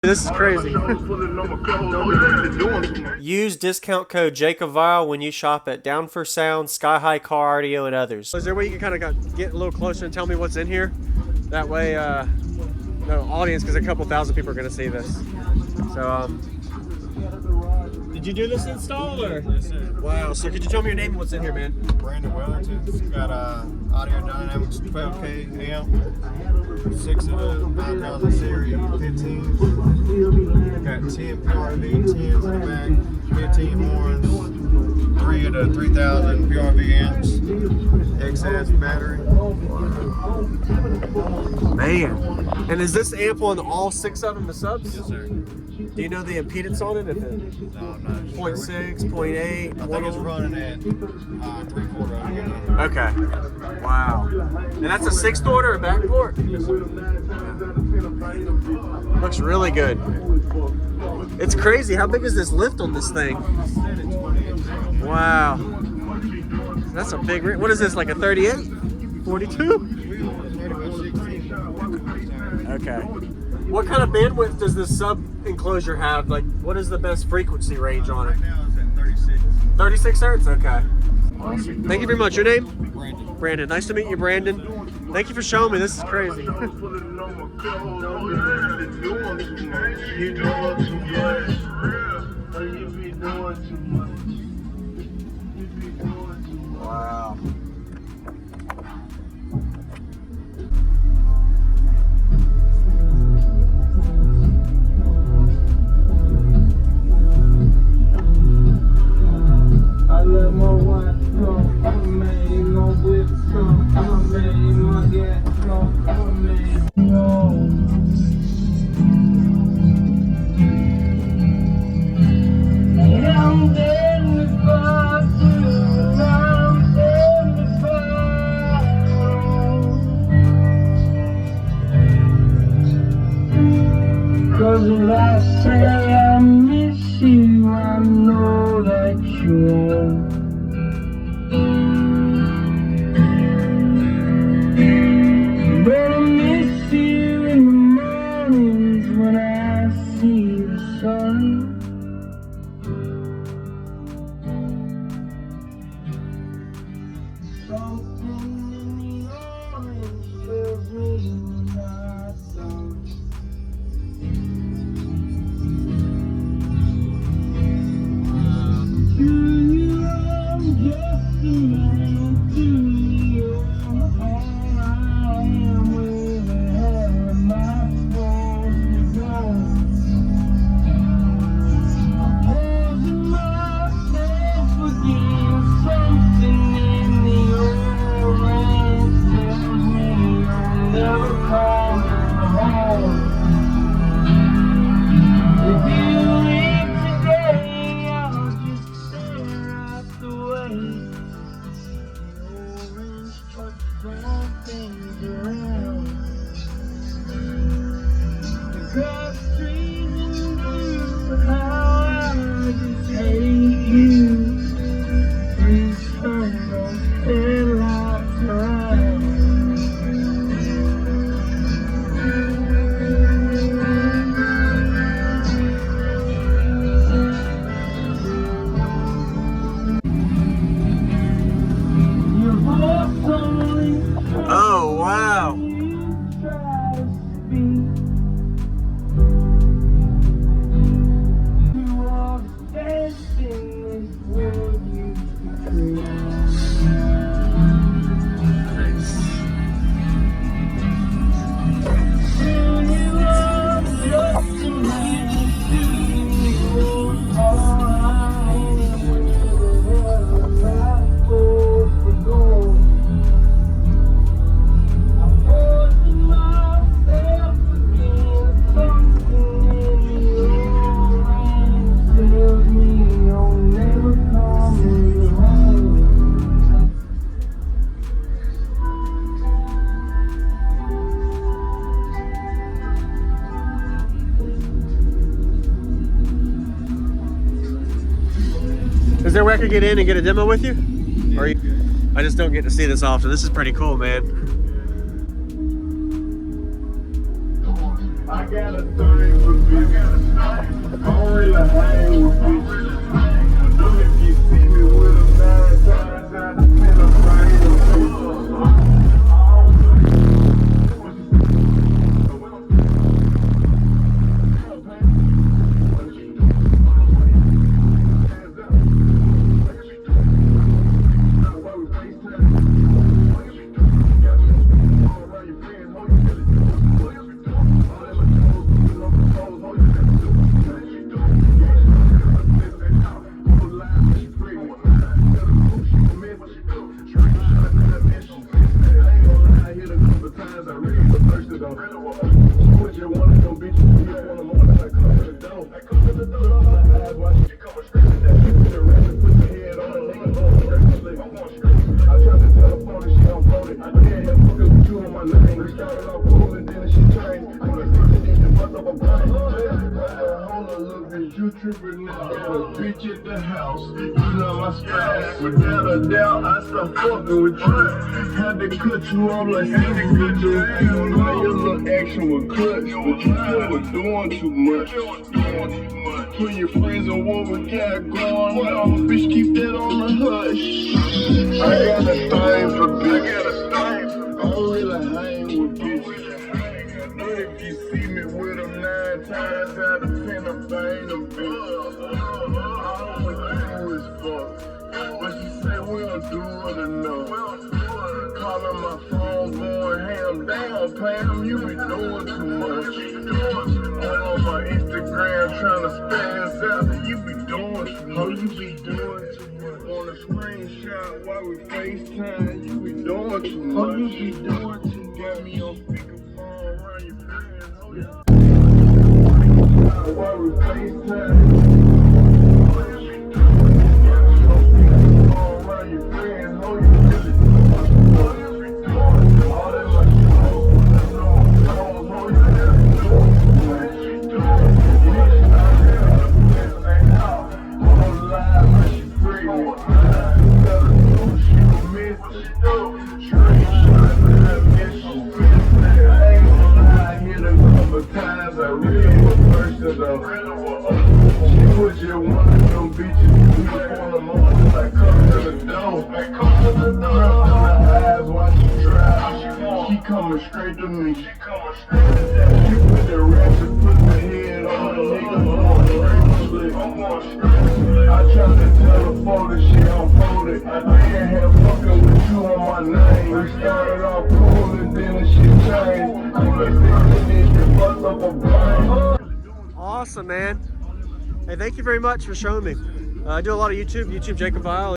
This is crazy. Use discount code JacobViral when you shop at Down for Sound, SkyHigh Car Audio, and others. Is there a way you can kind of get a little closer and tell me what's in here? That way, no audience, because a couple thousand people are going to see this. So, did you do this install or? Yes, sir. Wow. So could you tell me your name and what's in here, man? Brandon Wellington. It's got audio dynamics 12K amp, 6 of the 9000 series 15s. Got 10 PRV 10s in the back, 15 horns, 3 of the 3000 PRV amps, XS battery. Man. And is this amp on all 6 of them, the subs? Yes, sir. Do you know the impedance on it? If it No, I'm not sure. 0.6, 0.8? I think it's running at 3/4 again. Okay. Wow. And that's a 6 port or a back port? Yes, sir. Looks really good. It's crazy. How big is this lift on this thing? Wow. That's a big rig. What is this, like a 38? 42? Okay. What kind of bandwidth does this sub enclosure have? Like, what is the best frequency range on it? Right now it's at 36. 36 hertz? Okay. Awesome. Thank you very much. Your name? Brandon. Brandon. Nice to meet you, Brandon. Thank you for showing me. This is crazy. Wow. Cause if I say I miss you, I know that you won't. But I miss you in the mornings when I see the sun. Something in the orange tells me you're not done. Oh, wow. Is there a way I could get in and get a demo with you? Or you, I just don't get to see this often. This is pretty cool, man. I got a thing for You tripping out at a bitch at the house. You know my spouse. Without a doubt, I stopped fucking with you. Had to cut you off like something do. Now your little action was clutch, but you still was doing too much. Put your friends on what we got going on. Bitch, keep that on the hush. I got a thing for bitch. I don't really hang with bitch. But if you see me with them 9 times out of 10, I'm banging a bitch. All we do is fuck. But she say we don't do it enough. Calling my phone, going ham down, Pam, you be doing too much. All on my Instagram trying to spaz out, you be doing too much. Oh, you be doing too much. On a screenshot while we FaceTime, you be doing too much. Oh, you be doing too much. Got me on speakerphone around your friends, oh yeah. While we FaceTime. Straight to me. She put the ratchet, put the head on the nigga. I'm going straight. I tried to tell her for the shit unfolded. I can't have fucking with you on my name. We started off cool and then the shit changed. I fucked up a brain. Awesome, man. Hey, thank you very much for showing me. I do a lot of YouTube JacobViral.